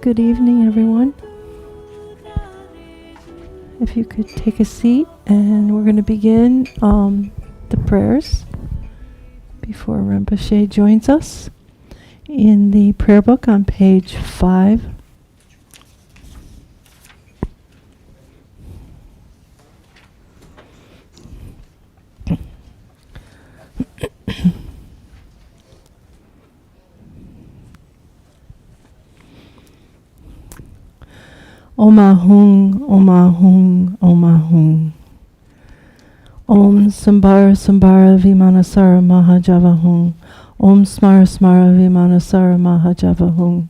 Good evening, everyone. If you could take a seat, and we're going to begin the prayers before Rinpoche joins us. In the prayer book on page 5, Omahung, Omahung, Omahung. Om Sambara Sambara Vimanasara Mahajavahung. Om Smara Smara Vimanasara Mahajavahung.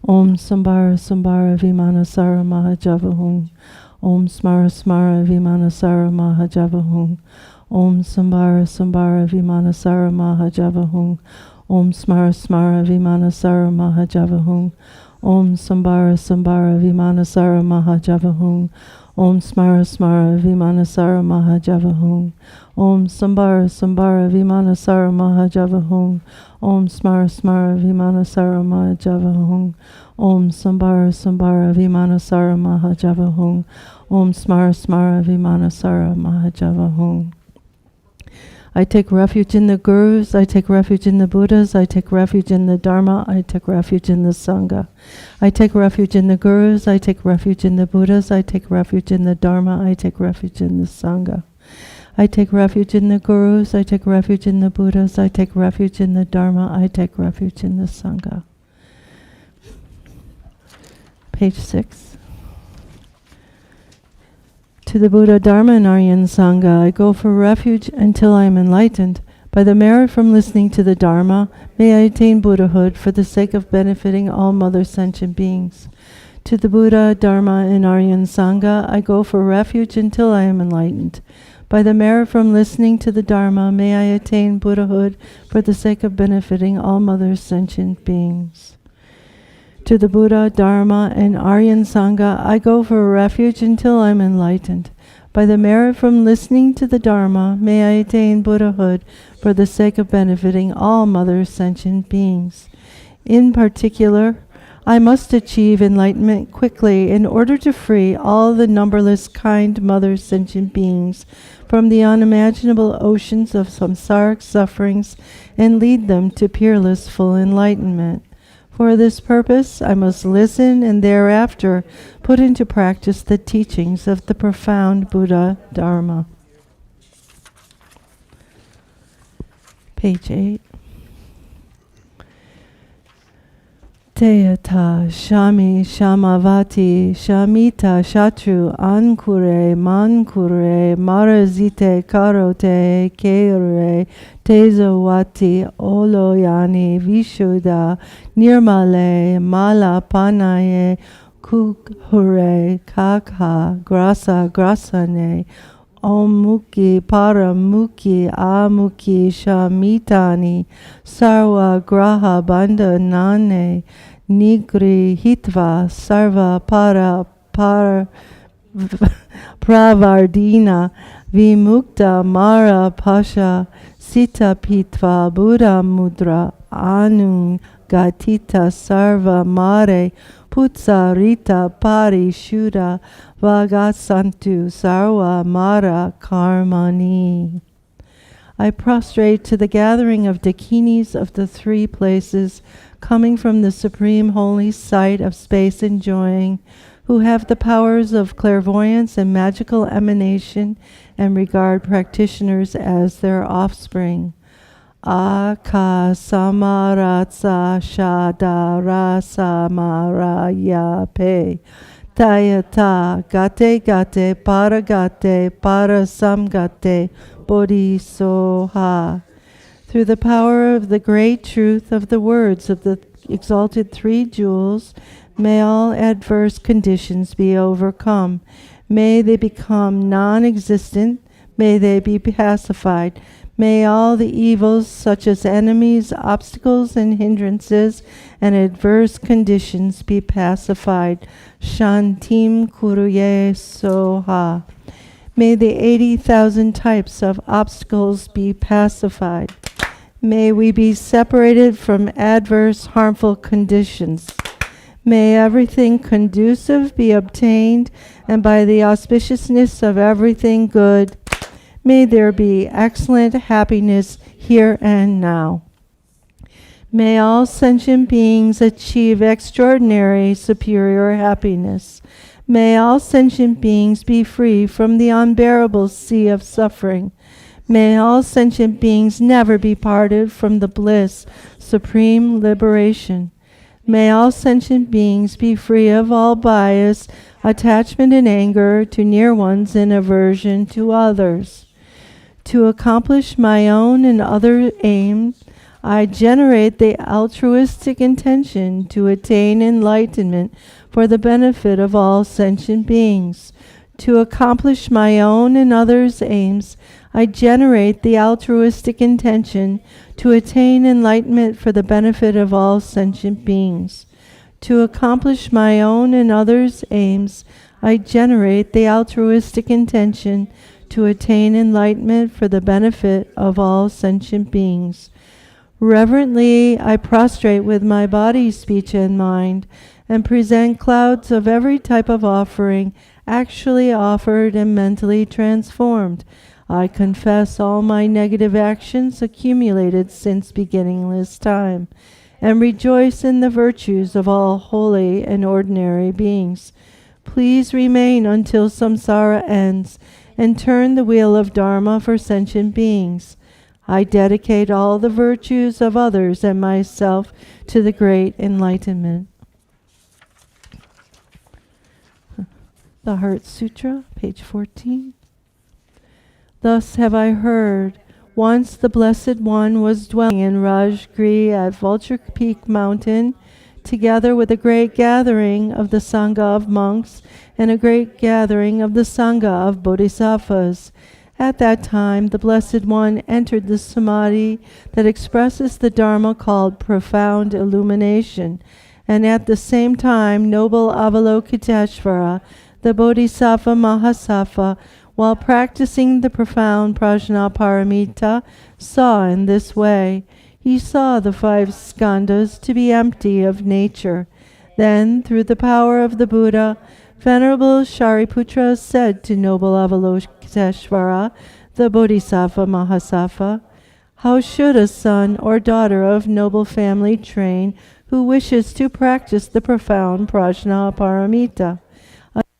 Om Sambara Sambara Vimanasara Mahajavahung. Om Smara Smara Vimanasara Mahajavahung. Om Sambara Sambara Vimanasara Mahajavahung. Om Smara Smara Vimanasara Mahajavahung. Om Sambara Sambara Vimanasara Mahajavahung. Om Smara Smara Vimanasara Mahajavahung. Om Sambara Sambara Vimanasara Mahajavahung. Om Smara Smara Vimanasara Mahajavahung. Om Sambara Sambara Vimanasara Mahajavahung. Om Smara Smara Vimanasara Mahajavahung. I take refuge in the Gurus, I take refuge in the Buddhas, I take refuge in the Dharma, I take refuge in the Sangha. I take refuge in the Gurus, I take refuge in the Buddhas, I take refuge in the Dharma, I take refuge in the Sangha. I take refuge in the Gurus, I take refuge in the Buddhas, I take refuge in the Dharma, I take refuge in the Sangha. Page 6. To the Buddha, Dharma, and Aryan Sangha, I go for refuge until I am enlightened. By the merit from listening to the Dharma, may I attain Buddhahood for the sake of benefiting all mother sentient beings. To the Buddha, Dharma, and Aryan Sangha, I go for refuge until I am enlightened. By the merit from listening to the Dharma, may I attain Buddhahood for the sake of benefiting all mother sentient beings. To the Buddha, Dharma, and Aryan Sangha, I go for refuge until I am enlightened. By the merit from listening to the Dharma, may I attain Buddhahood for the sake of benefiting all mother sentient beings. In particular, I must achieve enlightenment quickly in order to free all the numberless kind mother sentient beings from the unimaginable oceans of samsaric sufferings and lead them to peerless full enlightenment. For this purpose, I must listen and thereafter put into practice the teachings of the profound Buddha Dharma. Page 8. Teyata Shami Shamavati Shamita Shatru Ankure Mankure Marazite Karote Keure Tezawati Oloyani Vishuddha Nirmale Malapanaye Kukhure Kakha Grasa Grasane Om Mukhi Paramukhi Amukhi Shamitani Sarva Graha Bandhanane Nigri Hitva Sarva Para Pravardina Vimukta Mara Pasha Sita Pitva Buddha Mudra Anu Gatita Sarva Mare Putsa Rita Pari Shuddha Vagasantu Sarva Mara Karmani. I prostrate to the gathering of Dakinis of the three places, coming from the supreme holy sight of space enjoying, who have the powers of clairvoyance and magical emanation and regard practitioners as their offspring. Aka samaratsa shadara samaraya pe tayata gate gate para samgate bodhisoha. Through the power of the great truth of the words of the exalted three jewels, may all adverse conditions be overcome. May they become non-existent. May they be pacified. May all the evils, such as enemies, obstacles, and hindrances, and adverse conditions be pacified. Shantim kuruye soha. May the 80,000 types of obstacles be pacified. May we be separated from adverse, harmful conditions. May everything conducive be obtained, and by the auspiciousness of everything good, may there be excellent happiness here and now. May all sentient beings achieve extraordinary superior happiness. May all sentient beings be free from the unbearable sea of suffering. May all sentient beings never be parted from the bliss, supreme liberation. May all sentient beings be free of all bias, attachment and anger to near ones and aversion to others. To accomplish my own and other aims, I generate the altruistic intention to attain enlightenment for the benefit of all sentient beings. To accomplish my own and others' aims, I generate the altruistic intention to attain enlightenment for the benefit of all sentient beings. To accomplish my own and others' aims, I generate the altruistic intention to attain enlightenment for the benefit of all sentient beings. Reverently, I prostrate with my body, speech, and mind, and present clouds of every type of offering, actually offered and mentally transformed. I confess all my negative actions accumulated since beginningless time, and rejoice in the virtues of all holy and ordinary beings. Please remain until samsara ends, and turn the wheel of Dharma for sentient beings. I dedicate all the virtues of others and myself to the great enlightenment. The Heart Sutra, page 14. Thus have I heard. Once the Blessed One was dwelling in Rajgri at Vulture Peak Mountain, together with a great gathering of the Sangha of monks and a great gathering of the Sangha of bodhisattvas. At that time, the Blessed One entered the samadhi that expresses the Dharma called profound illumination, and at the same time, noble Avalokiteshvara, the Bodhisattva Mahasattva, while practicing the profound Prajnaparamita, saw in this way. He saw the 5 skandhas to be empty of nature. Then, through the power of the Buddha, Venerable Shariputra said to noble Avalokiteshvara, the Bodhisattva Mahasattva, how should a son or daughter of noble family train who wishes to practice the profound Prajnaparamita?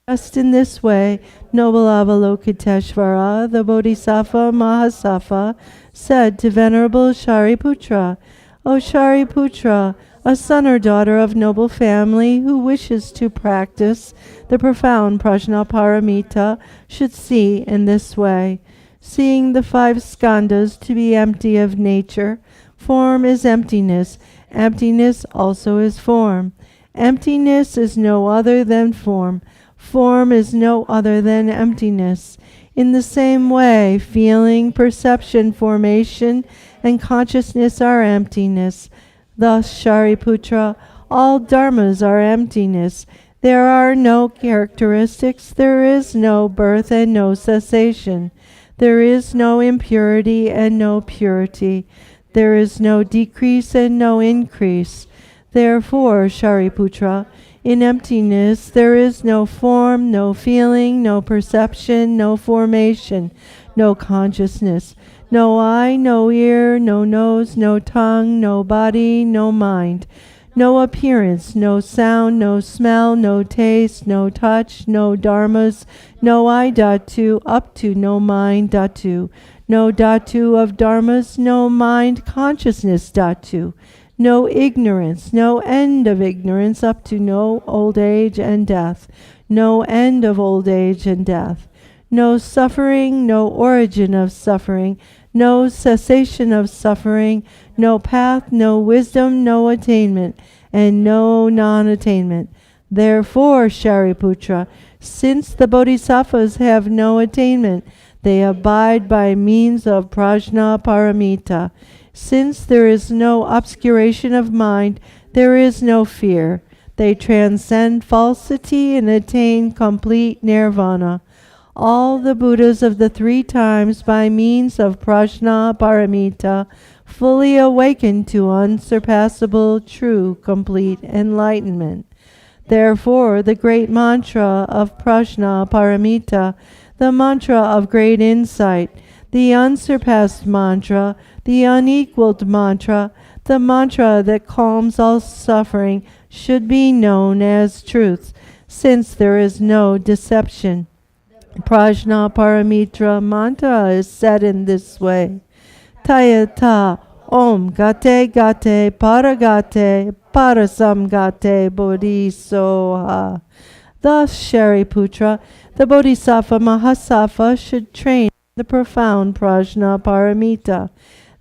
Just in this way, noble Avalokiteshvara, the Bodhisattva Mahasattva, said to Venerable Shariputra, O Shariputra, a son or daughter of noble family who wishes to practice the profound Prajnaparamita should see in this way. Seeing the 5 skandhas to be empty of nature, form is emptiness, emptiness also is form. Emptiness is no other than form. Form is no other than emptiness. In the same way, feeling, perception, formation, and consciousness are emptiness. Thus, Shariputra, all dharmas are emptiness. There are no characteristics, there is no birth and no cessation. There is no impurity and no purity. There is no decrease and no increase. Therefore, Shariputra, in emptiness there is no form, no feeling, no perception, no formation, no consciousness, no eye, no ear, no nose, no tongue, no body, no mind, no appearance, no sound, no smell, no taste, no touch, no dharmas, no I dhatu, up to no mind dhatu, no dhatu of dharmas, no mind consciousness dhatu, no ignorance, no end of ignorance up to no old age and death, no end of old age and death, no suffering, no origin of suffering, no cessation of suffering, no path, no wisdom, no attainment, and no non-attainment. Therefore, Shariputra, since the bodhisattvas have no attainment, they abide by means of Prajnaparamita. Since there is no obscuration of mind, there is no fear. They transcend falsity and attain complete nirvana. All the Buddhas of the 3 times by means of Prajnaparamita fully awakened to unsurpassable, true, complete enlightenment. Therefore, the great mantra of Prajna Paramita, the mantra of great insight, the unsurpassed mantra, the unequaled mantra, the mantra that calms all suffering, should be known as truth, since there is no deception. Prajna Paramitra mantra is said in this way. Tayata Om Gate Gate Paragate Parasamgate Bodhisoha. Thus, Shariputra, the Bodhisattva Mahasattva should train the profound Prajna Paramita.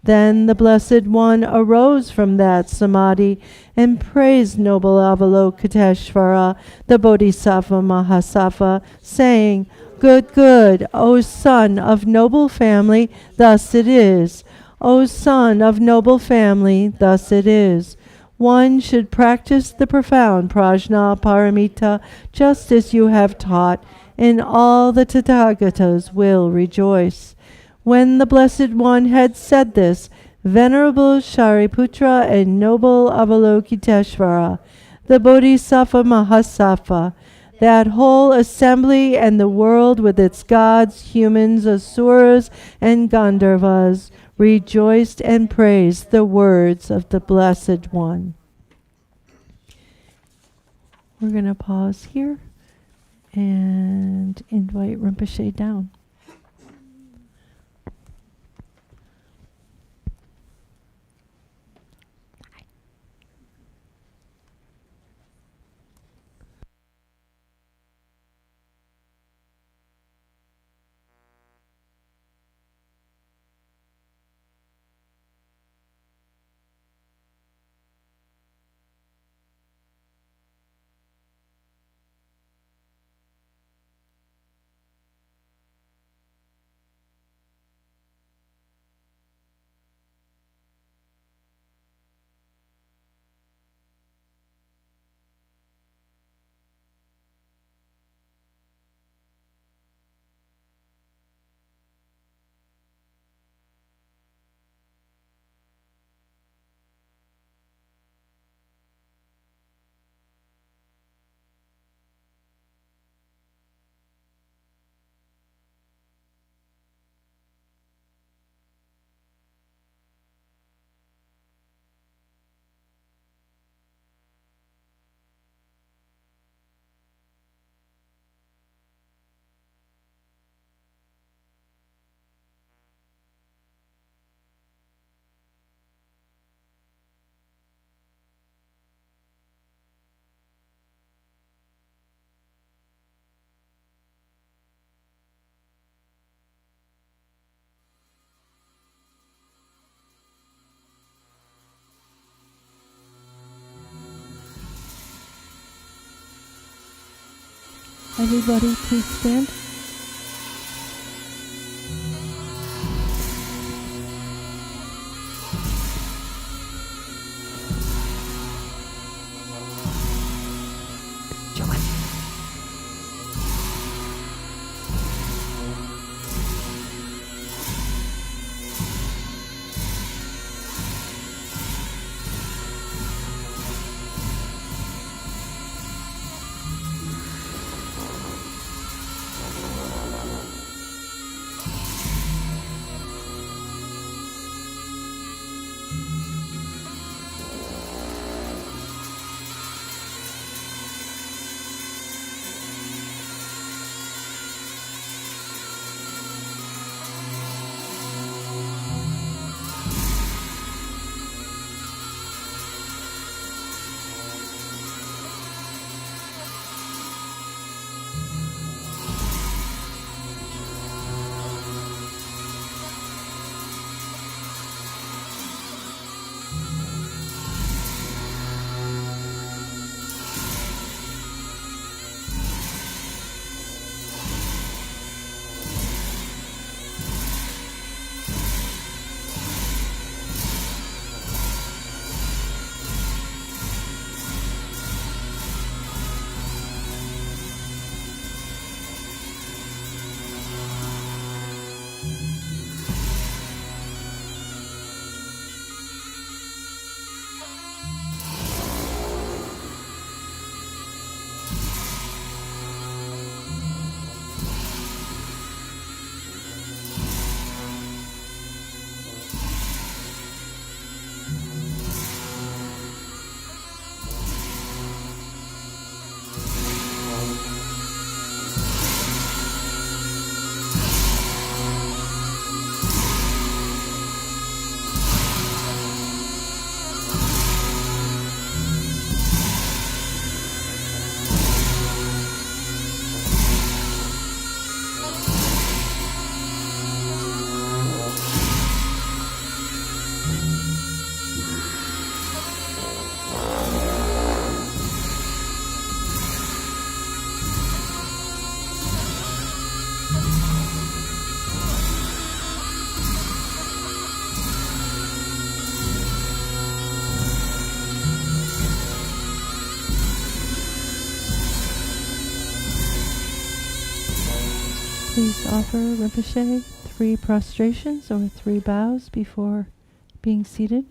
Then the Blessed One arose from that samadhi and praised noble Avalokiteshvara, the Bodhisattva Mahasattva, saying, Good, good, O son of noble family, thus it is. O son of noble family, thus it is. One should practice the profound Prajna Paramita just as you have taught, and all the Tathagatas will rejoice. When the Blessed One had said this, Venerable Shariputra and noble Avalokiteshvara, the Bodhisattva Mahasattva, that whole assembly and the world with its gods, humans, asuras, and Gandharvas rejoiced and praised the words of the Blessed One. We're going to pause here and invite Rinpoche down. Everybody, please stand. Please offer Rinpoche 3 prostrations or 3 bows before being seated.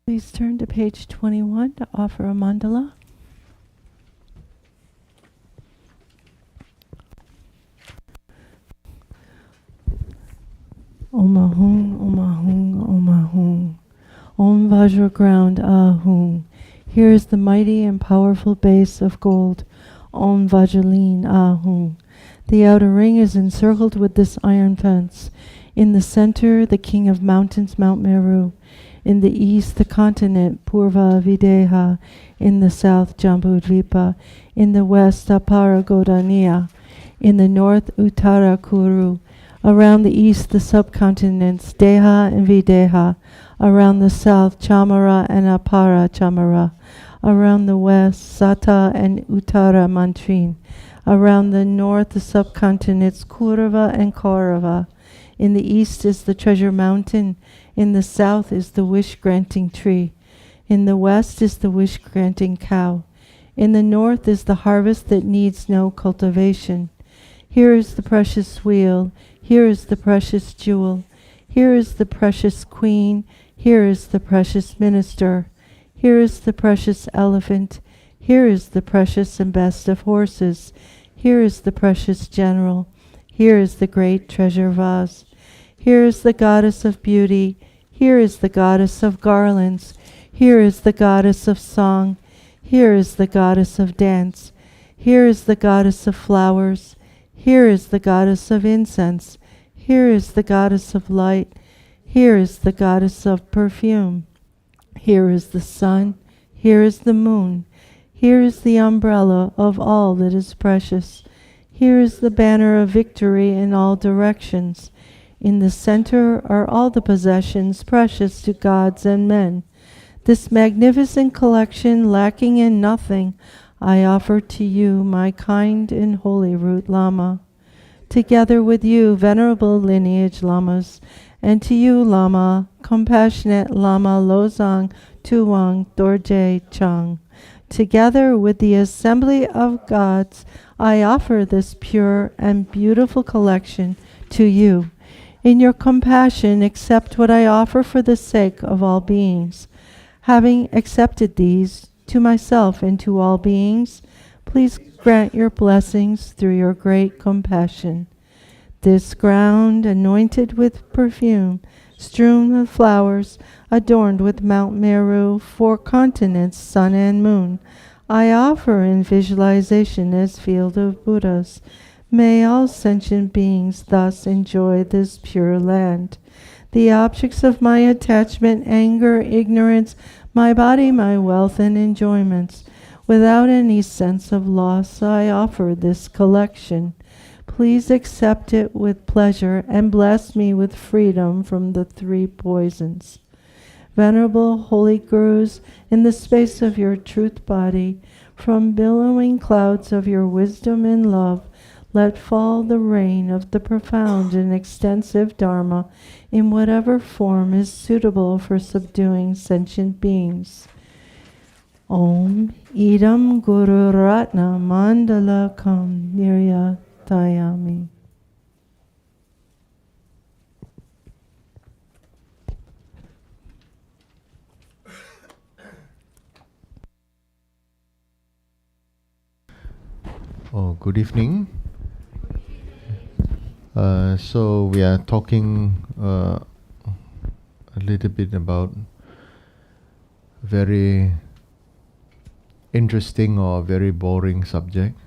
Please turn to page 21 to offer a mandala. Om Ahung, Om Ahung, Om Ahung. Om Vajra ground Ahung. Here is the mighty and powerful base of gold. Om Vajraleen Ahung. The outer ring is encircled with this iron fence. In the center, the king of mountains, Mount Meru. In the east, the continent, Purva Videha. In the south, Jambudvipa. In the west, Apara Godaniya. In the north, Uttara Kuru. Around the east, the subcontinents, Deha and Videha. Around the south, Chamara and Apara Chamara. Around the west, Sata and Uttara Mantrin. Around the north, the subcontinents, Kurava and Kaurava. In the east is the treasure mountain. In the south is the wish-granting tree. In the west is the wish-granting cow. In the north is the harvest that needs no cultivation. Here is the precious wheel. Here is the precious jewel. Here is the precious queen. Here is the precious minister. Here is the precious elephant. Here is the precious and best of horses. Here is the precious general. Here is the great treasure vase. Here is the goddess of beauty. Here is the goddess of garlands. Here is the goddess of song. Here is the goddess of dance. Here is the goddess of flowers. Here is the goddess of incense. Here is the goddess of light. Here is the goddess of perfume. Here is the sun. Here is the moon. Here is the umbrella of all that is precious. Here is the banner of victory in all directions. In the center are all the possessions precious to gods and men. This magnificent collection, lacking in nothing, I offer to you, my kind and holy root Lama. Together with you, venerable lineage Lamas, and to you, Lama, compassionate Lama Lozang Tuwang Dorje Chang. Together with the assembly of gods, I offer this pure and beautiful collection to you. In your compassion, accept what I offer for the sake of all beings. Having accepted these to myself and to all beings, please grant your blessings through your great compassion. This ground, anointed with perfume, strewn with flowers, adorned with Mount Meru, 4 continents, sun and moon, I offer in visualization as field of Buddhas. May all sentient beings thus enjoy this pure land. The objects of my attachment, anger, ignorance, my body, my wealth, and enjoyments. Without any sense of loss, I offer this collection. Please accept it with pleasure and bless me with freedom from the 3 poisons. Venerable holy gurus, in the space of your truth body, from billowing clouds of your wisdom and love, let fall the rain of the profound and extensive Dharma in whatever form is suitable for subduing sentient beings. Om Idam Guru Ratna Mandala Kam Niryatayami. Oh, good evening. So we are talking a little bit about very interesting or very boring subject,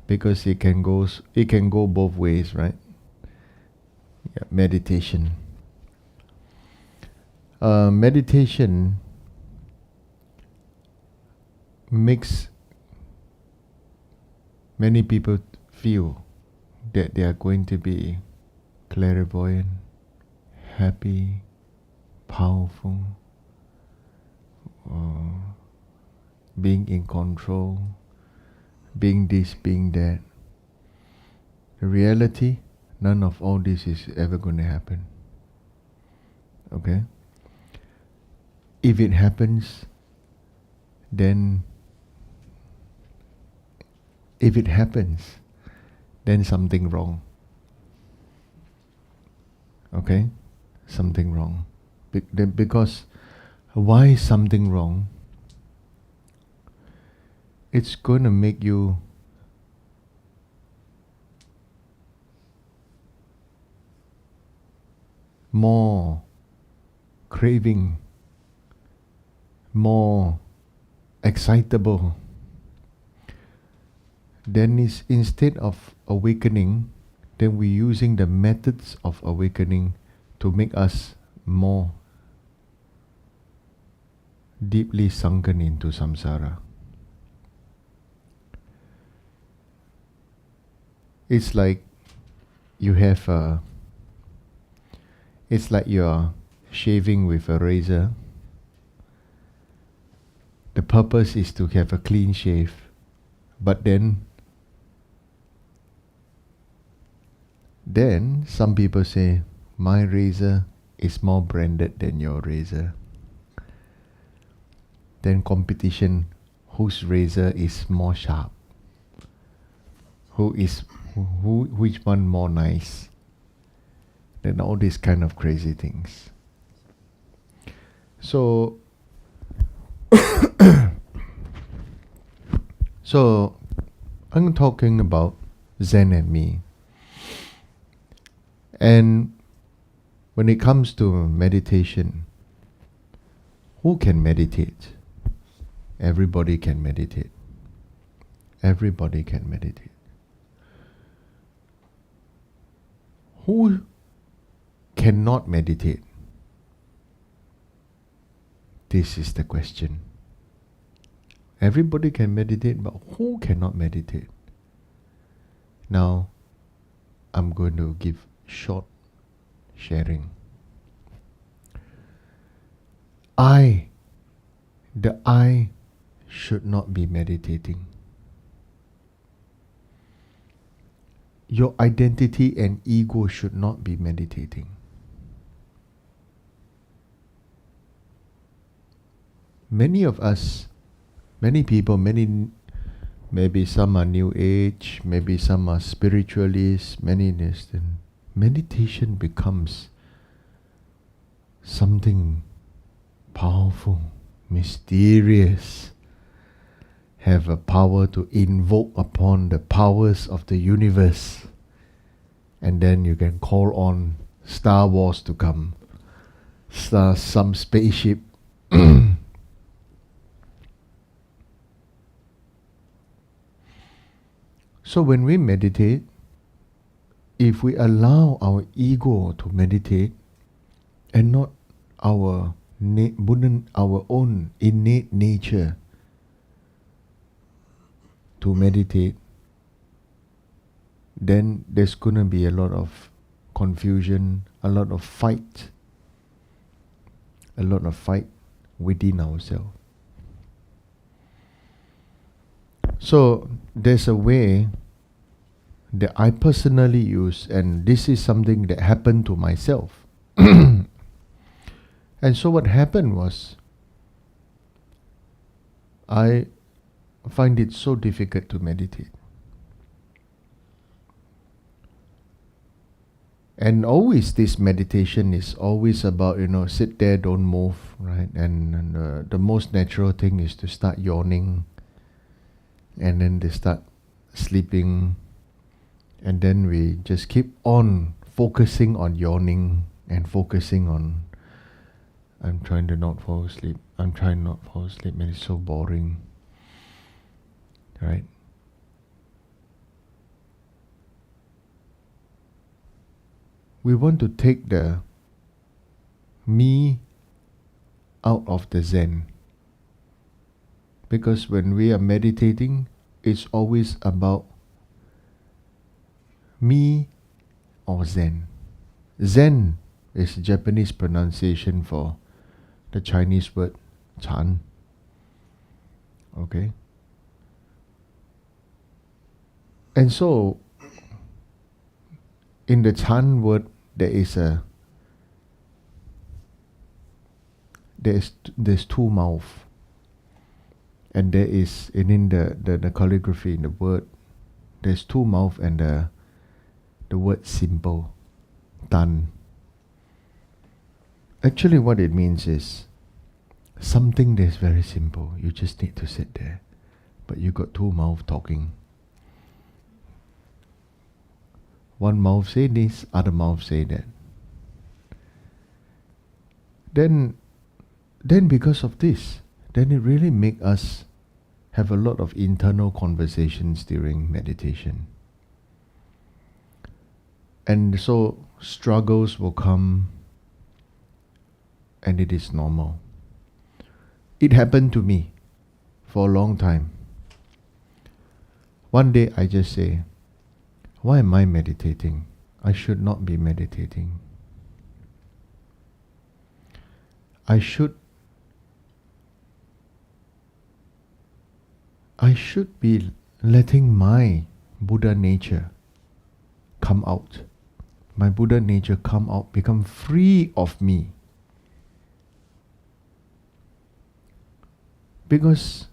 because it can go both ways, right? Yeah, meditation. Meditation makes many people feel that they are going to be clairvoyant, happy, powerful, being in control, being this, being that. The reality, none of all this is ever going to happen. Okay? If it happens, then something wrong. Okay? Something wrong. Because why is something wrong? It's going to make you more craving, more excitable. Then instead of awakening, then we're using the methods of awakening to make us more deeply sunken into samsara. It's like you're shaving with a razor. The purpose is to have a clean shave, but then some people say, my razor is more branded than your razor. Then competition, whose razor is more sharp? Which one more nice? Then all these kind of crazy things. So I'm talking about Zen and Me. And when it comes to meditation, who can meditate? Everybody can meditate. Everybody can meditate. Who cannot meditate? This is the question. Everybody can meditate, but who cannot meditate? Now, I'm going to give short sharing. The I should not be meditating. Your identity and ego should not be meditating. Many of us, many people, maybe some are New Age, maybe some are spiritualists, many this, then meditation becomes something powerful, mysterious, have a power to invoke upon the powers of the universe, and then you can call on Star Wars to come, some spaceship. So when we meditate, if we allow our ego to meditate and not our own innate nature to meditate, then there's going to be a lot of confusion, a lot of fight within ourselves. So there's a way that I personally use, and this is something that happened to myself. And so what happened was, I find it so difficult to meditate. And always this meditation is always about, sit there, don't move, right? And the most natural thing is to start yawning, and then they start sleeping, and then we just keep on focusing on yawning and focusing on, I'm trying to not fall asleep, and it's so boring, right? We want to take the me out of the Zen. Because when we are meditating, it's always about me or Zen. Zen is Japanese pronunciation for the Chinese word Chan. Okay? And so, in the Chan word, there's two mouths, and there is, and in the calligraphy in the word, there's two mouths, and the word simple, tan. Actually, what it means is something that's very simple. You just need to sit there, but you got two mouths talking. One mouth say this, other mouth say that. Then because of this, then it really make us have a lot of internal conversations during meditation. And so struggles will come, and it is normal. It happened to me for a long time. One day I just say, why am I meditating? I should not be meditating. I should be letting my Buddha nature come out. My Buddha nature come out, become free of me. Because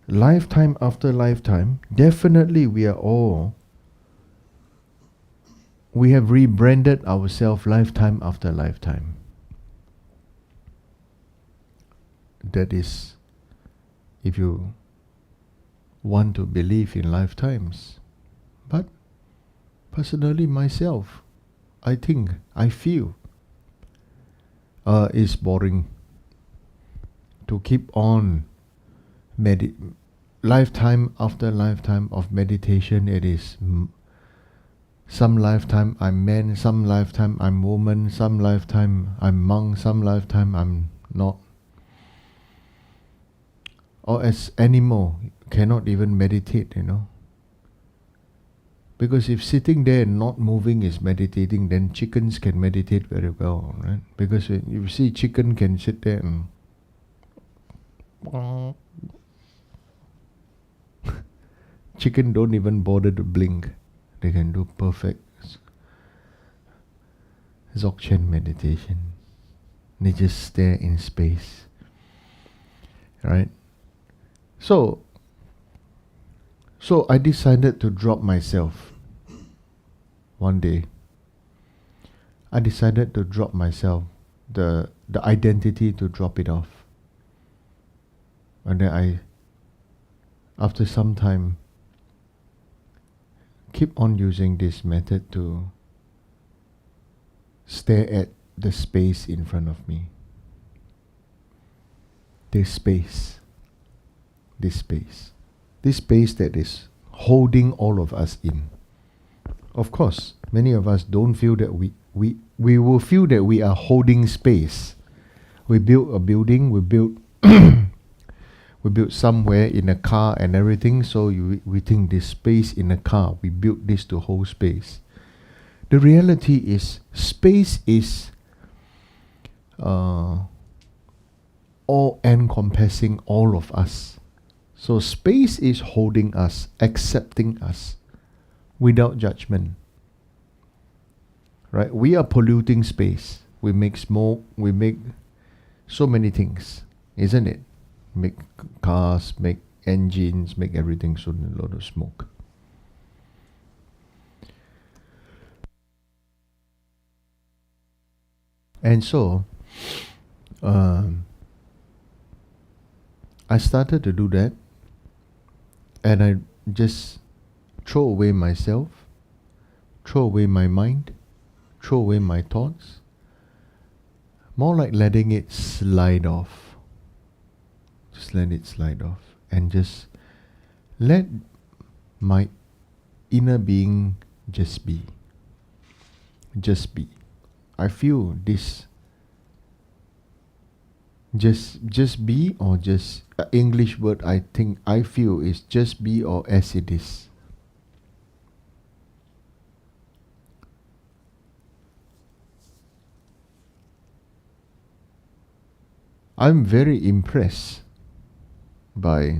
lifetime after lifetime, definitely we have rebranded ourselves lifetime after lifetime. That is, if you want to believe in lifetimes. But personally myself, I feel it's boring to keep on lifetime after lifetime of meditation. It is some lifetime I'm man, some lifetime I'm woman, some lifetime I'm monk, some lifetime I'm not. Or as animal, cannot even meditate, Because if sitting there and not moving is meditating, then chickens can meditate very well, right? Because you see chicken can sit there and chicken don't even bother to blink. They can do perfect Dzogchen meditation. They just stare in space, right? So I decided to drop myself. One day, I decided to drop myself, the identity, to drop it off. And then after some time, keep on using this method to stare at the space in front of me. This space that is holding all of us in. Of course, many of us don't feel that we will feel that we are holding space. We built a building, we built somewhere in a car and everything, so we think this space in a car, we built this to hold space. The reality is, space is all-encompassing all of us. So space is holding us, accepting us, without judgment. Right? We are polluting space. We make smoke, we make so many things, isn't it? Make cars, make engines, make everything, so a lot of smoke. And so, I started to do that, and I just throw away myself, throw away my mind, throw away my thoughts, more like letting it slide off. Just let it slide off, and just let my inner being just be. Just be. I feel this. Just be, or just English word I feel is just be, or as it is. I'm very impressed by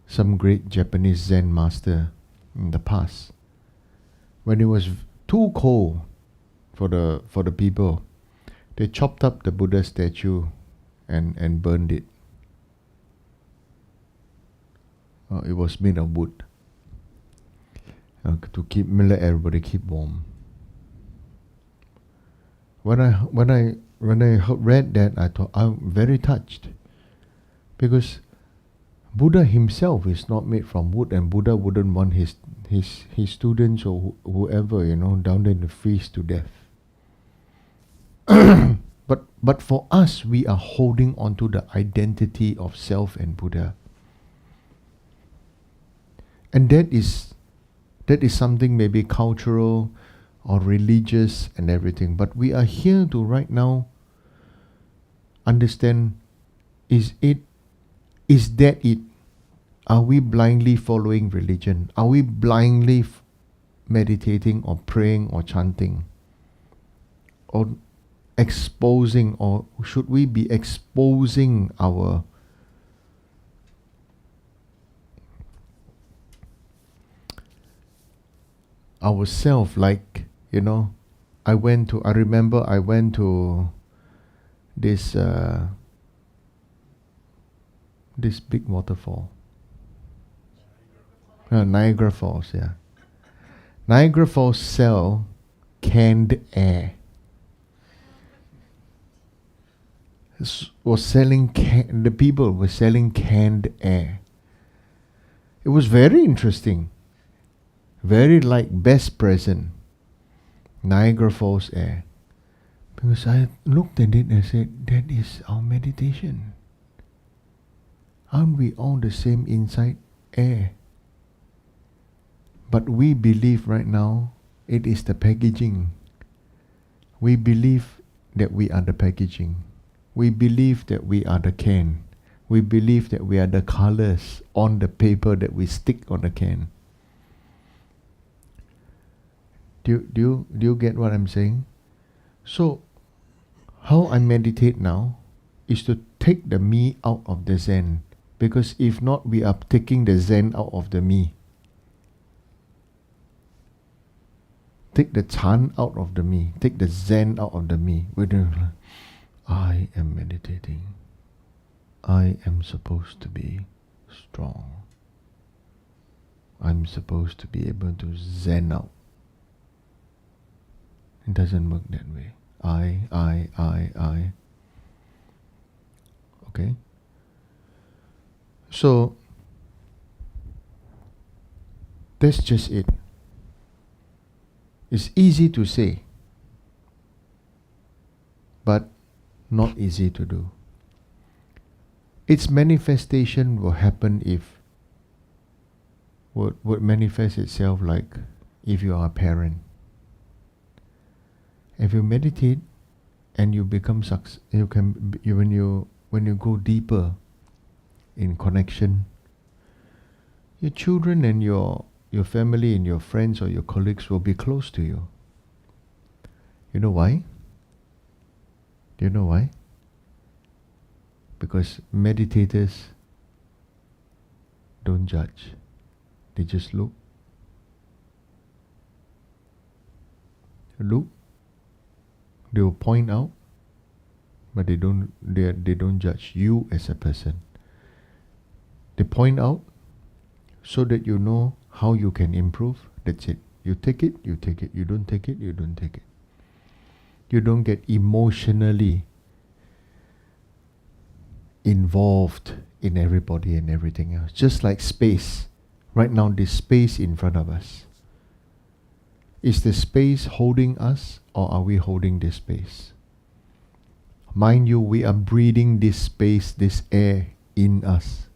some great Japanese Zen master in the past. When it was too cold for the people, they chopped up the Buddha statue and burned it. It was made of wood to let everybody keep warm. When I read that, I thought I'm very touched, because Buddha himself is not made from wood, and Buddha wouldn't want his students or whoever, down there to freeze to death. But for us, we are holding on to the identity of self and Buddha, and that is something maybe cultural or religious and everything. But we are here to right now understand: is that it? Are we blindly following religion? Are we blindly meditating or praying or chanting or exposing, or should we be exposing our ourself? Like, I remember I went to this big waterfall, Niagara Falls. Yeah, Niagara Falls sell canned air. The people were selling canned air. It was very interesting, very like best present, Niagara Falls air. Because I looked at it and said, that is our meditation. Aren't we all the same inside air? But we believe right now it is the packaging. We believe that we are the packaging. We believe that we are the can. We believe that we are the colors on the paper that we stick on the can. Do you get what I'm saying? So, how I meditate now is to take the me out of the Zen. Because if not, we are taking the Zen out of the me. Take the Chan out of the me. Take the Zen out of the me. I am meditating. I am supposed to be strong. I'm supposed to be able to Zen out. It doesn't work that way. I. Okay? So, that's just it. It's easy to say, but not easy to do. Its manifestation will happen would manifest itself like if you are a parent. If you meditate and you become when you go deeper in connection, your children and your family and your friends or your colleagues will be close to you. You know why? Do you know why? Because meditators don't judge. They just look. Look. They will point out, but they don't judge you as a person. They point out so that you know how you can improve. That's it. You take it, you take it. You don't take it, you don't take it. You don't get emotionally involved in everybody and everything else. Just like space. Right now, this space in front of us. Is the space holding us, or are we holding this space? Mind you, we are breathing this space, this air in us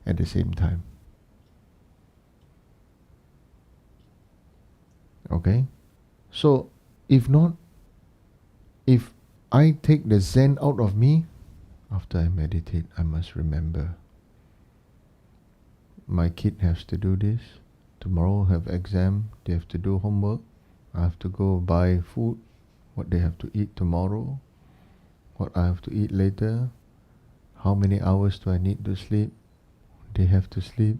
at the same time. Okay? So, if I take the Zen out of me, after I meditate, I must remember my kid has to do this. Tomorrow have exam, they have to do homework. I have to go buy food, what they have to eat tomorrow. what I have to eat later, how many hours do I need to sleep, they have to sleep.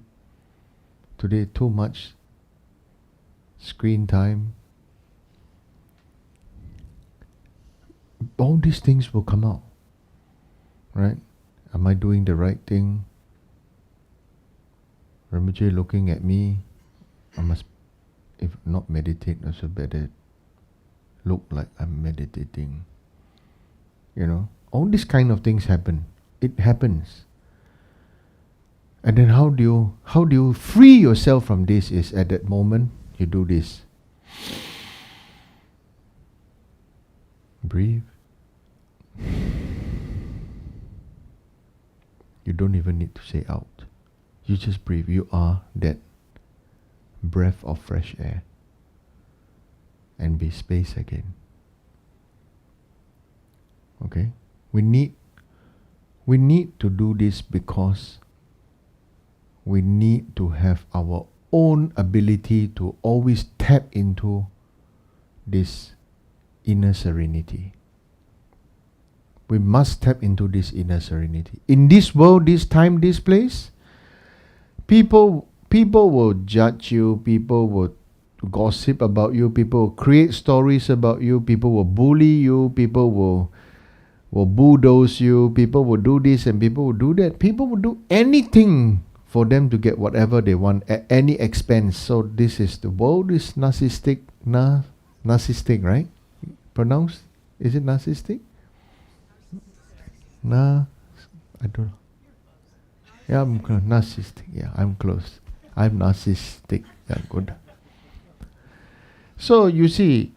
Today too much screen time. All these things will come out, right? Am I doing the right thing? Rinpoche looking at me. I must, if not meditate, also better look like I'm meditating. You know, all these kind of things happen. It happens. And then how do you free yourself from this? Is at that moment you do this. Breathe. You don't even need to say out. You just breathe. You are that breath of fresh air. And be space again. Okay? We need to do this because we need to have our own ability to always tap into this inner serenity. We must tap into this inner serenity. In this world, this time, this place, people will judge you, people will gossip about you, people will create stories about you, people will bully you, people will bulldoze you, people will do this and people will do that. People will do anything for them to get whatever they want at any expense. So this is the world is narcissistic, right? Pronounced? Is it narcissistic? I don't know. Yeah, I'm narcissistic. Yeah, I'm close. I'm narcissistic. Yeah, good. So you see,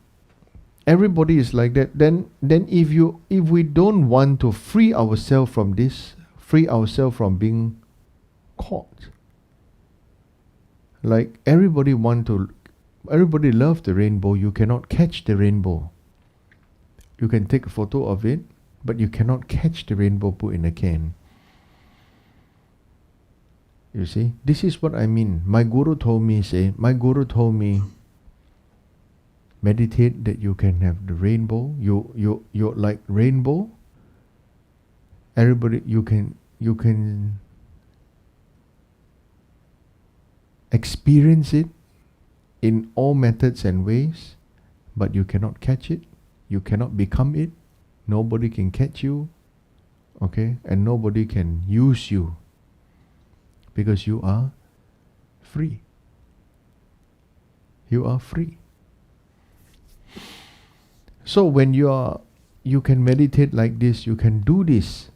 everybody is like that. Then if we don't want to free ourselves from this, free ourselves from being caught. Like everybody love the rainbow. You cannot catch the rainbow. You can take a photo of it, but you cannot catch the rainbow put in a can. You see, this is what I mean. My guru told me, meditate that you can have the rainbow. You're like rainbow. Everybody, you can experience it in all methods and ways, but you cannot catch it. You cannot become it. Nobody can catch you. Okay? And nobody can use you. Because you are free. You are free. So when you can meditate like this, you can do this.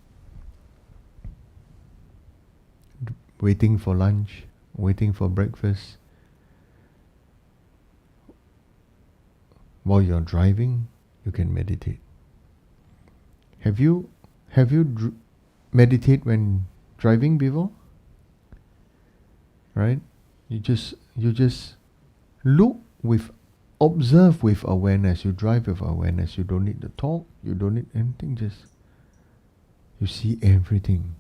Waiting for lunch, waiting for breakfast. While you're driving, you can meditate. Have you meditate when driving before? Right? You just observe with awareness. You drive with awareness. You don't need to talk. You don't need anything. Just you see everything.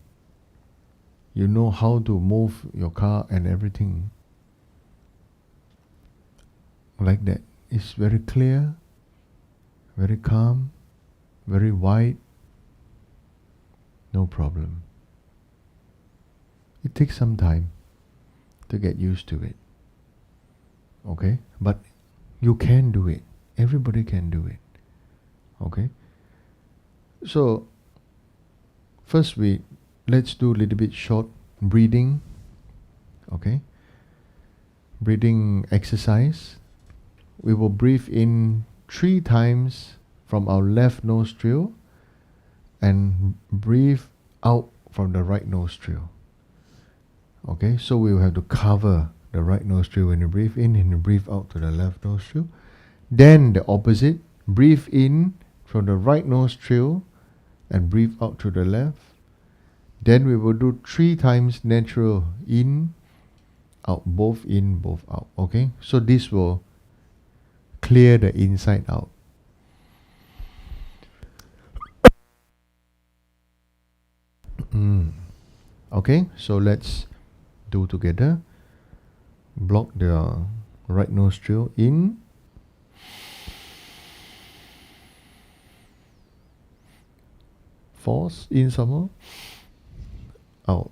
You know how to move your car and everything. Like that. It's very clear, very calm, very wide. No problem. It takes some time to get used to it. Okay? But you can do it. Everybody can do it. Okay? So, first let's do a little bit short breathing. Okay? Breathing exercise. We will breathe in 3 times from our left nostril and breathe out from the right nostril. Okay, so we will have to cover the right nostril when you breathe in and you breathe out to the left nostril. Then the opposite, breathe in from the right nostril and breathe out to the left. Then we will do 3 times natural in, out, both in, both out. Okay, so this will clear the inside out. Okay, so let's do together. Block the right nostril in. Force in some more. Out.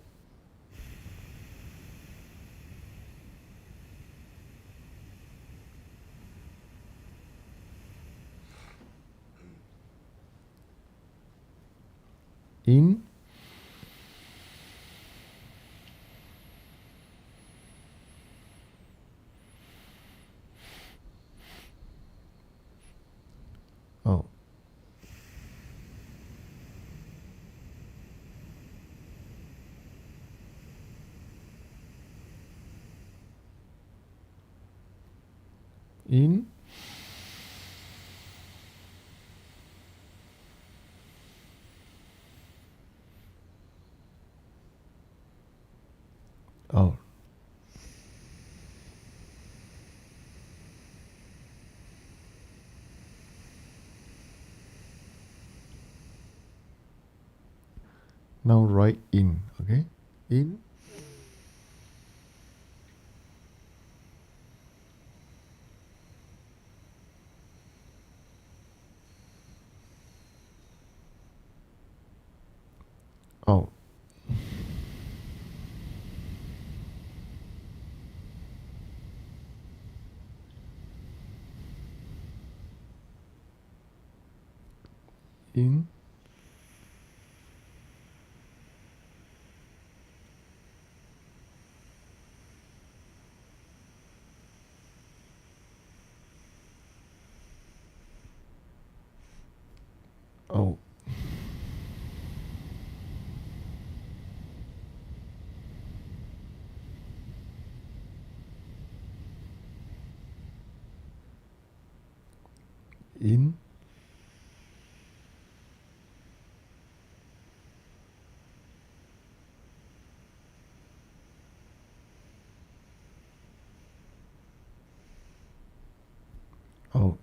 In. Out. In. Out. Now right in, okay? In. Out. In. Out. In. Out.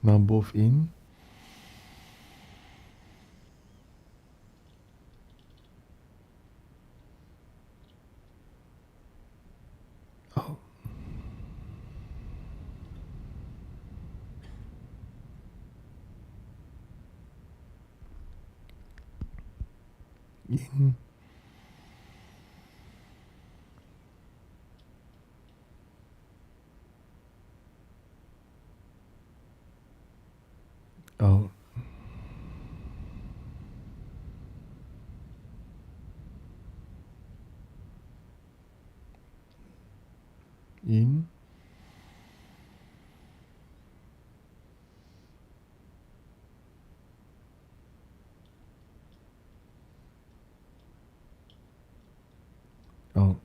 Now both in. Out. In. Out. In. Out.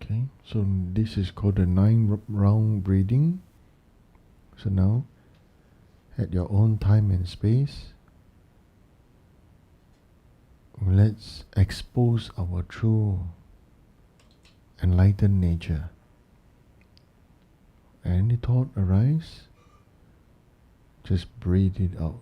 Okay, so this is called the 9 round breathing. So now, at your own time and space, let's expose our true enlightened nature. Any thought arise, just breathe it out.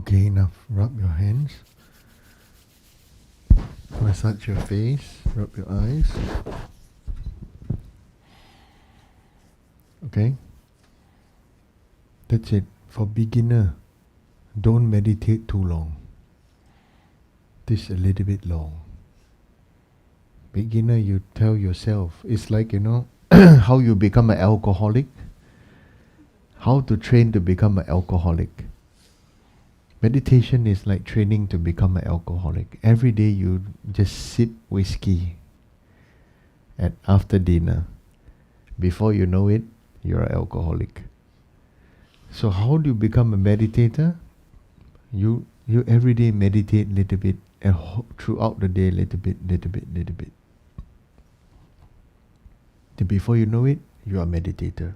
Okay, enough. Rub your hands. Massage your face. Rub your eyes. Okay? That's it. For beginner, don't meditate too long. This a little bit long. Beginner, you tell yourself, it's like, how you become an alcoholic. How to train to become an alcoholic. Meditation is like training to become an alcoholic. Every day you just sip whiskey after dinner. Before you know it, you're an alcoholic. So how do you become a meditator? You every day meditate little bit, and throughout the day little bit. Then before you know it, you are a meditator.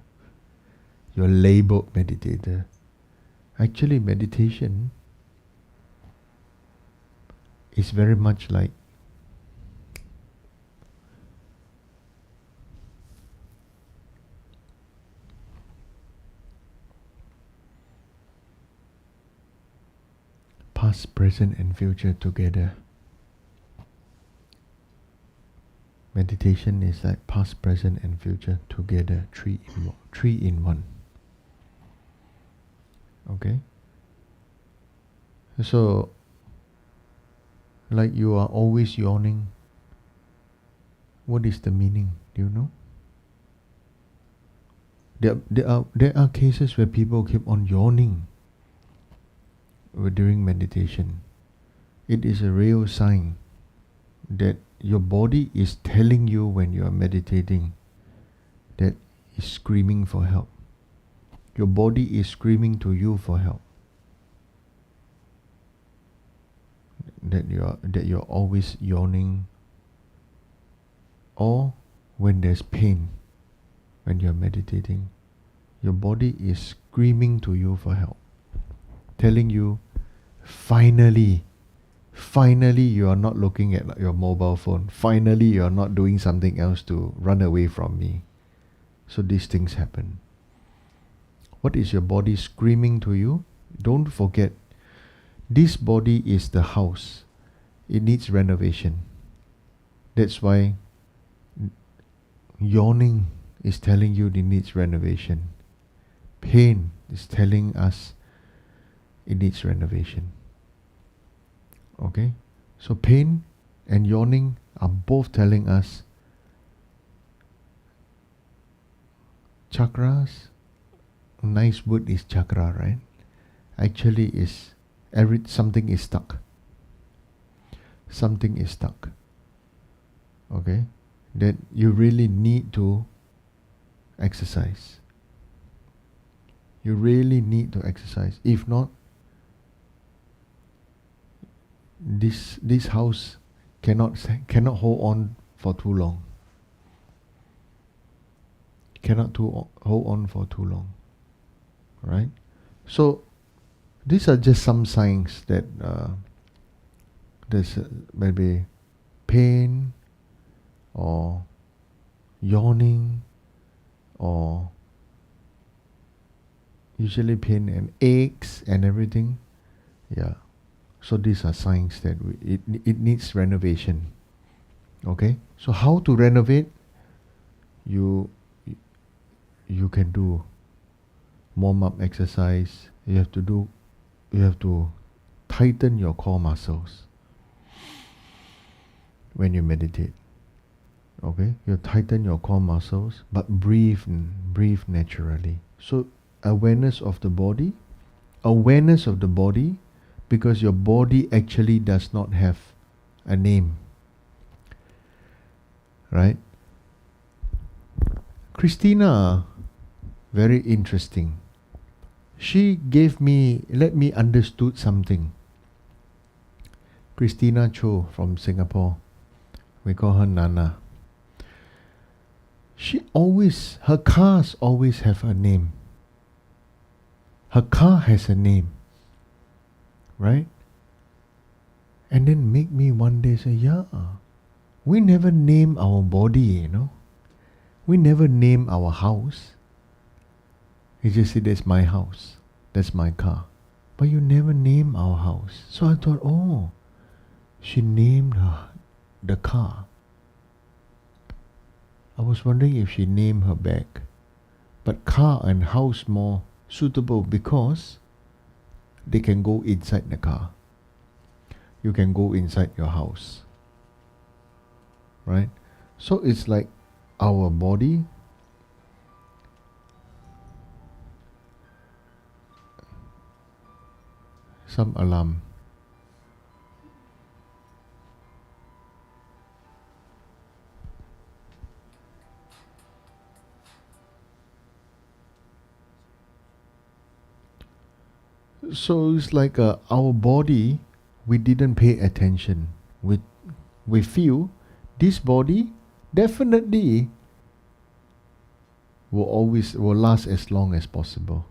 You're labeled meditator. Actually, meditation is very much like past, present, and future together. Meditation is like past, present, and future together, three in one. Okay? So, like you are always yawning, what is the meaning? Do you know? There are cases where people keep on yawning during meditation. It is a real sign that your body is telling you when you are meditating that it's screaming for help. Your body is screaming to you for help. That you're always yawning, or when there's pain, when you're meditating, your body is screaming to you for help, telling you, finally you are not looking at your mobile phone. Finally, you are not doing something else to run away from me. So these things happen. What is your body screaming to you? Don't forget, this body is the house. It needs renovation. That's why yawning is telling you it needs renovation. Pain is telling us it needs renovation. Okay? So pain and yawning are both telling us chakras. Nice word is chakra, right? Actually is something is stuck. Something is stuck. Okay? That you really need to exercise. You really need to exercise. If not, this house cannot hold on for too long. Cannot hold on for too long. Right? So these are just some signs that there's maybe pain or yawning, or usually pain and aches and everything. Yeah. So these are signs that it needs renovation. Okay? So how to renovate? You can do warm-up exercise. You have to tighten your core muscles when you meditate. Okay? You tighten your core muscles, but breathe naturally. So awareness of the body, because your body actually does not have a name. Right? Christina, very interesting. She let me understood something. Christina Cho from Singapore. We call her Nana. Her cars always have a name. Her car has a name. Right? And then make me one day say, yeah, we never name our body, We never name our house. We just say, that's my house. That's my car. But you never name our house. So I thought, oh, she named the car. I was wondering if she named her bag. But car and house more suitable because they can go inside the car. You can go inside your house. Right? So it's like our body some alarm. So it's like our body, we didn't pay attention. We feel this body definitely will last as long as possible.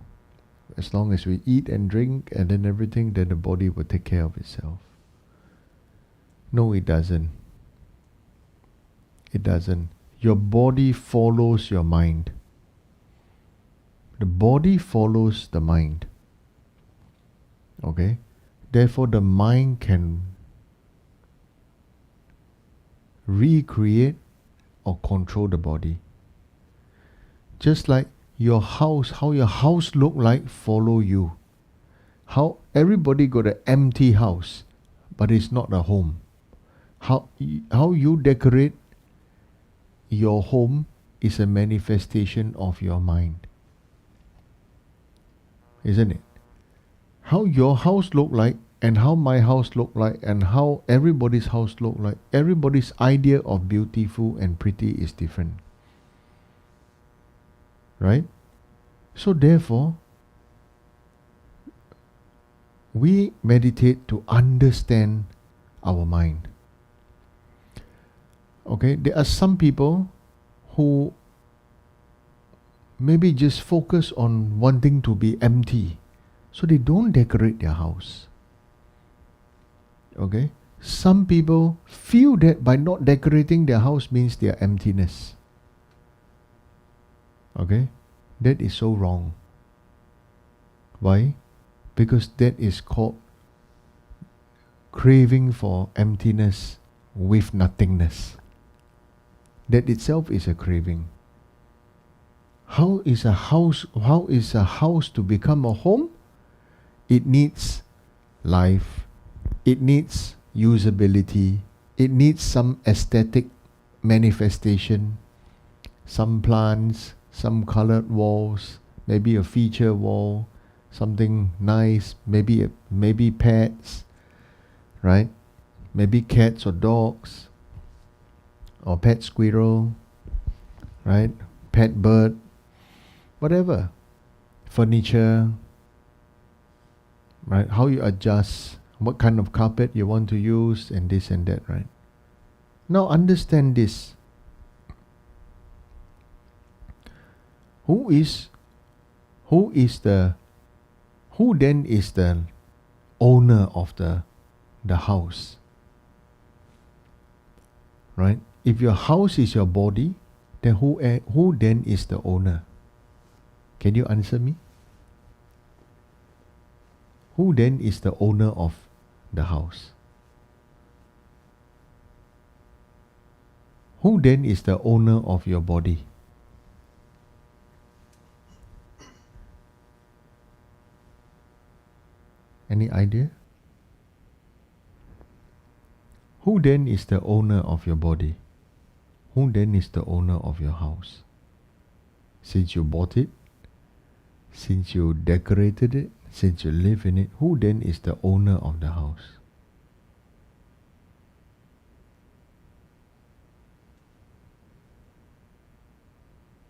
As long as we eat and drink and then everything, then the body will take care of itself. No, it doesn't. It doesn't. Your body follows your mind. The body follows the mind. Okay? Therefore, the mind can recreate or control the body. Just like your house, how your house look like follow you. How everybody got an empty house, but it's not a home. How you decorate your home is a manifestation of your mind. Isn't it? How your house look like and how my house look like and how everybody's house look like, everybody's idea of beautiful and pretty is different. Right? So therefore, we meditate to understand our mind. Okay, there are some people who maybe just focus on wanting to be empty, so they don't decorate their house. Okay, some people feel that by not decorating their house means their emptiness. Okay, that is so wrong. Why? Because that is called craving for emptiness with nothingness. That itself is a craving. How is a house to become a home? It needs life. It needs usability. It needs some aesthetic manifestation. Some plants, some colored walls, maybe a feature wall, something nice, maybe pets, right? Maybe cats or dogs, or pet squirrel, right? Pet bird, whatever. Furniture, right? How you adjust, what kind of carpet you want to use, and this and that, right? Now understand this. Who then is the owner of the house? Right? If your house is your body, then who then is the owner? Can you answer me? Who then is the owner of the house? Who then is the owner of your body? Any idea? Who then is the owner of your body? Who then is the owner of your house? Since you bought it, since you decorated it, since you live in it, who then is the owner of the house?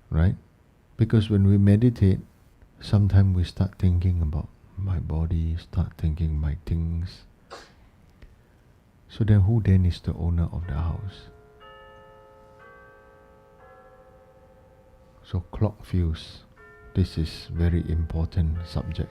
Right? Because when we meditate, sometimes we start thinking about my body, start thinking my things. So then who then is the owner of the house? So clock fuse. This is very important subject.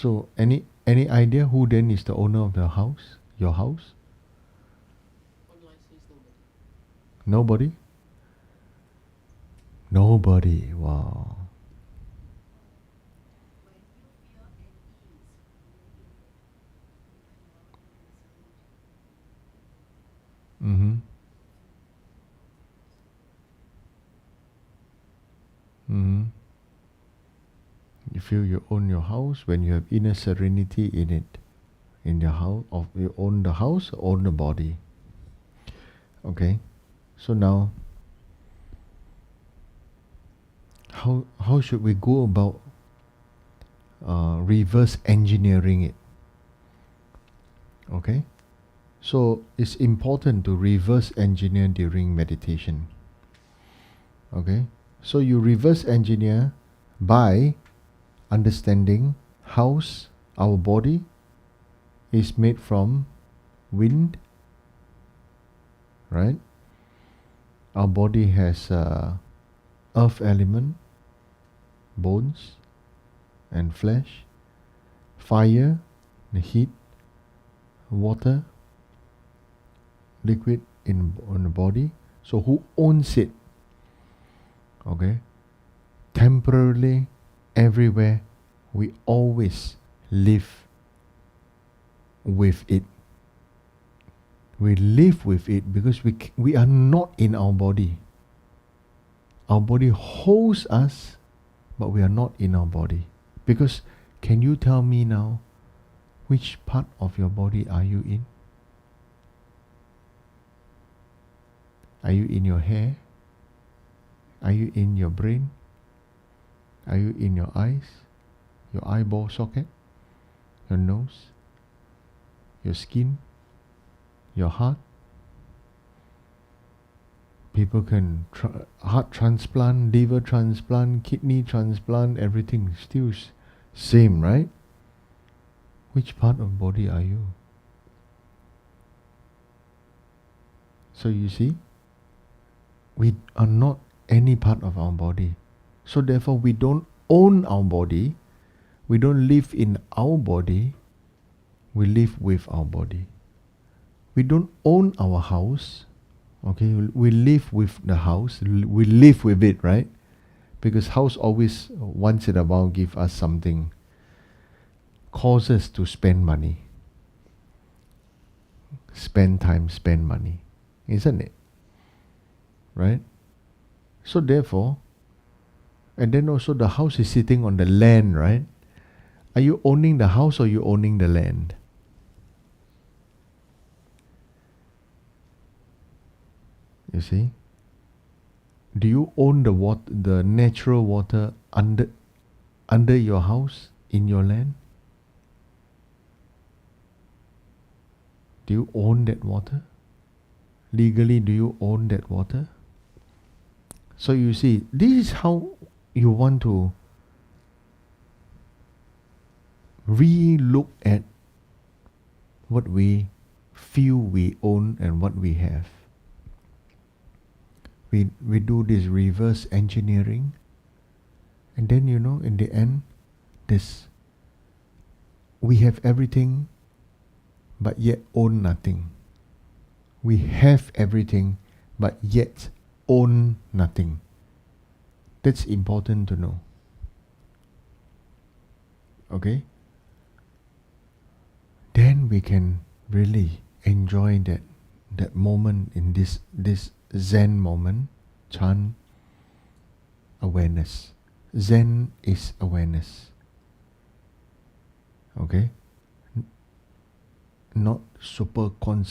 So any idea who then is the owner of the house? Your house? Nobody? Nobody. Wow. Mm-hmm. Mm-hmm. You feel you own your house when you have inner serenity in it. In your house, of you own the house, own the body. Okay. So now, how should we go about reverse engineering it? Okay. So it's important to reverse engineer during meditation. Okay. So you reverse engineer by understanding house, our body, is made from wind, right? Our body has earth element, bones and flesh, fire, the heat, water, liquid on the body. So who owns it? Okay. Temporarily, everywhere, we always live with it. We live with it because we are not in our body. Our body holds us, but we are not in our body. Because can you tell me now, which part of your body are you in? Are you in your hair? Are you in your brain? Are you in your eyes? Your eyeball socket? Your nose? Your skin? Your heart? People can heart transplant, liver transplant, kidney transplant, everything still same, right? Which part of body are you? So you see, we are not any part of our body. So therefore we don't own our body. We don't live in our body. We live with our body. We don't own our house. Okay, we live with the house. We live with it, right? Because house always once in a while give us something. Cause us to spend money. Spend time, spend money. Isn't it? Right? So therefore, and then also the house is sitting on the land, right? Are you owning the house or you owning the land? You see? Do you own the natural water under your house, in your land? Do you own that water? Legally, do you own that water? So you see, this is how you want to re-look at what we feel we own and what we have. We do this reverse engineering, and then in the end, we have everything, but yet own nothing. We have everything, but yet own nothing. That's important to know. Okay? Then we can really enjoy that moment in this Zen moment, Chan, awareness. Zen is awareness. Okay? Not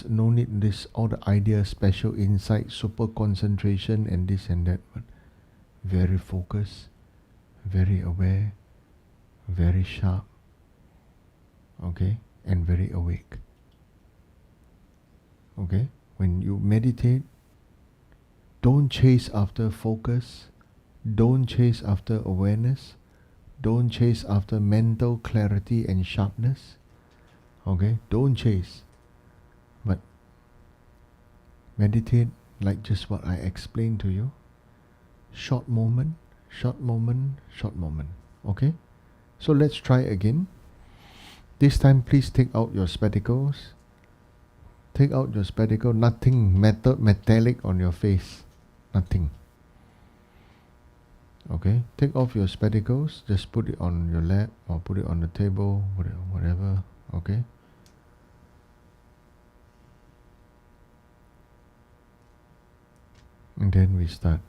no need this, all the ideas, special insight, super concentration and this and that, but very focused, very aware, very sharp, okay, and very awake. Okay? When you meditate, don't chase after focus, don't chase after awareness, don't chase after mental clarity and sharpness. Okay? Don't chase. But meditate like just what I explained to you. Short moment, short moment, short moment. Okay? So let's try again. This time, please take out your spectacles. Take out your spectacle. Nothing metallic on your face. Nothing. Okay? Take off your spectacles. Just put it on your lap or put it on the table, whatever. Okay? And then we start.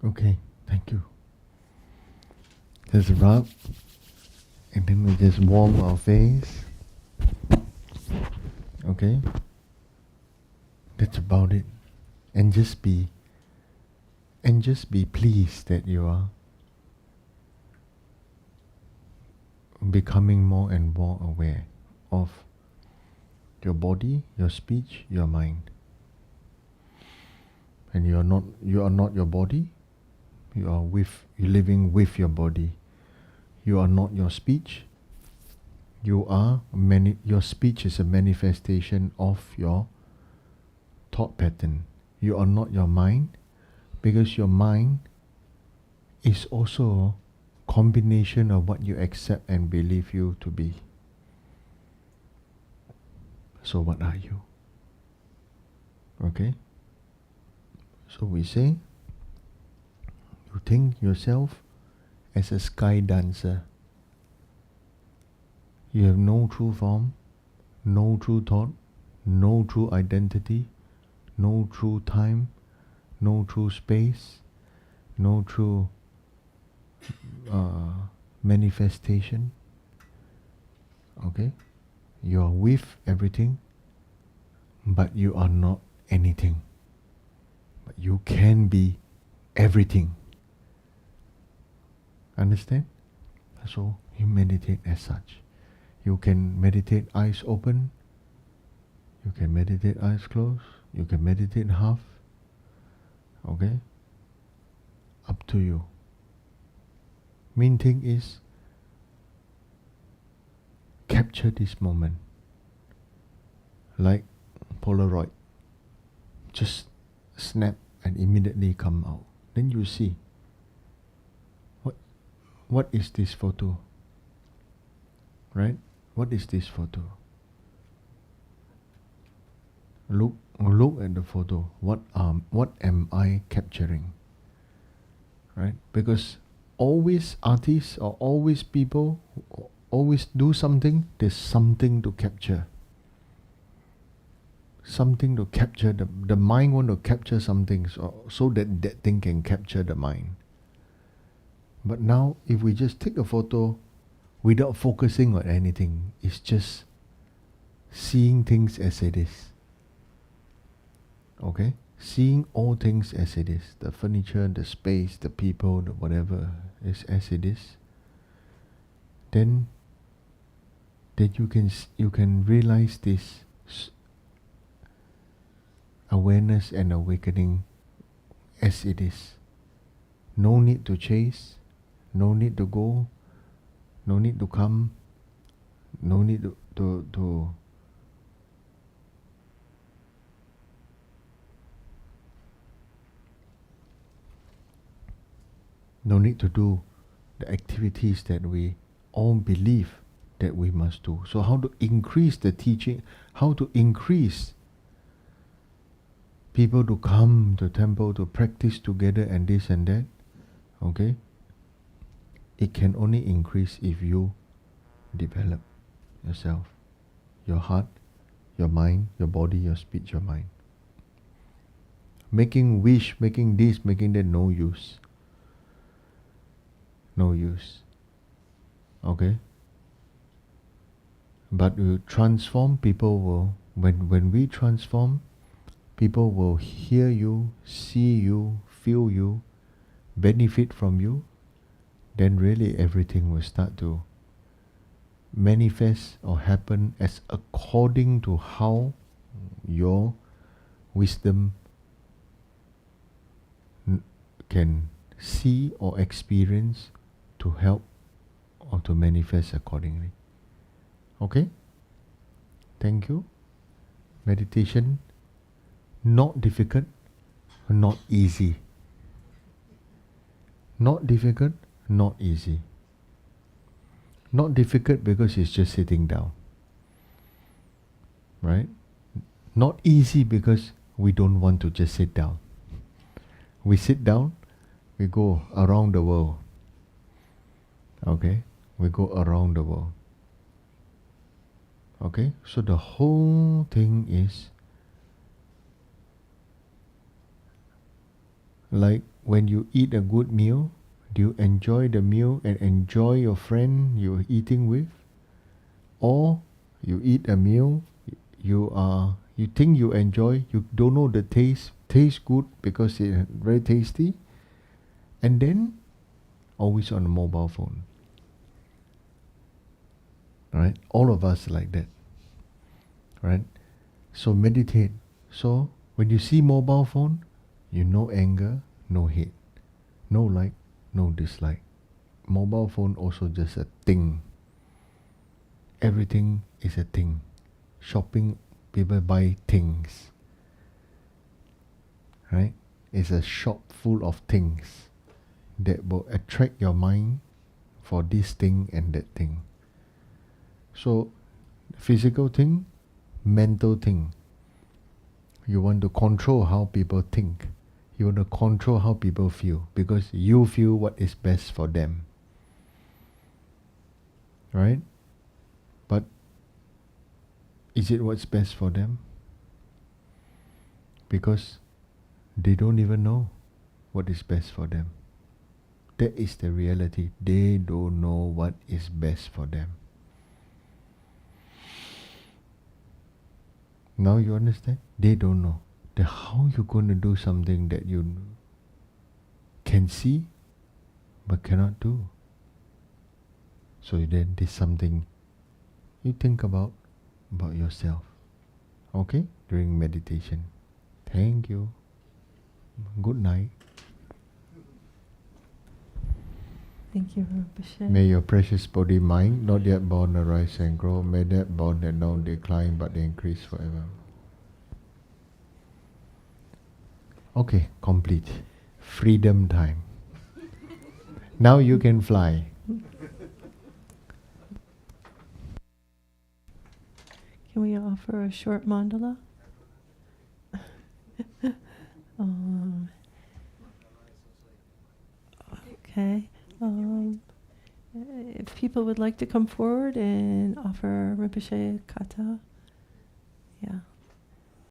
Okay, thank you. Just rub, and then we just warm our face. Okay? That's about it. And just be pleased that you are becoming more and more aware of your body, your speech, your mind. And you are not your body. You're living with your body. You are not your speech. Your speech is a manifestation of your thought pattern. You are not your mind, because your mind is also a combination of what you accept and believe you to be. So what are you? Okay? So we say, you think yourself as a sky dancer. You have no true form, no true thought, no true identity, no true time, no true space, no true manifestation. Okay? You are with everything, but you are not anything. But you can be everything. Understand? So you meditate as such. You can meditate eyes open. You can meditate eyes closed. You can meditate half. Okay? Up to you. Main thing is capture this moment. Like Polaroid. Just snap and immediately come out. Then you see. What is this photo? Right? What is this photo? Look at the photo. What am I capturing? Right? Because always artists or always people always do something, there's something to capture. Something to capture. The mind want to capture something so that that thing can capture the mind. But now if we just take a photo without focusing on anything, it's just seeing things as it is. Okay? Seeing all things as it is. The furniture, the space, the people, the whatever is as it is. Then you can realize this awareness and awakening as it is. No need to chase, no need to go, no need to come, no need to no need to do the activities that we all believe that we must do. So how to increase the teaching, how to increase people to come to temple to practice together and this and that, okay? It can only increase if you develop yourself, your heart, your mind, your body, your speech, your mind. Making wish, making this, making that, no use. No use. Okay? But we transform, people will, when we transform, people will hear you, see you, feel you, benefit from you, then really everything will start to manifest or happen as according to how your wisdom can see or experience to help or to manifest accordingly. Okay? Thank you. Meditation, not difficult, not easy. Not difficult, not easy. Not difficult because it's just sitting down. Right? Not easy because we don't want to just sit down. We sit down, we go around the world. Okay? We go around the world. Okay? So the whole thing is like when you eat a good meal, do you enjoy the meal and enjoy your friend you're eating with? Or you eat a meal, you think you enjoy, you don't know the taste, tastes good because it's very tasty, and then always on a mobile phone. Right? All of us like that. Right? So meditate. So when you see mobile phone, you no anger, no hate, no like, no dislike. Mobile phone also just a thing. Everything is a thing. Shopping, people buy things. Right? It's a shop full of things that will attract your mind for this thing and that thing. So, physical thing, mental thing. You want to control how people think. You want to control how people feel because you feel what is best for them. Right? But is it what's best for them? Because they don't even know what is best for them. That is the reality. They don't know what is best for them. Now you understand? They don't know. Then how you going to do something that you can see but cannot do? So then there's something you think about yourself. Okay? During meditation. Thank you. Good night. Thank you, Rinpoche. May your precious body mind, not yet born, arise and grow. May that born and not decline but increase forever. Okay, complete. Freedom time. Now you can fly. Can we offer a short mandala? Okay. If people would like to come forward and offer Rinpoche kata, yeah.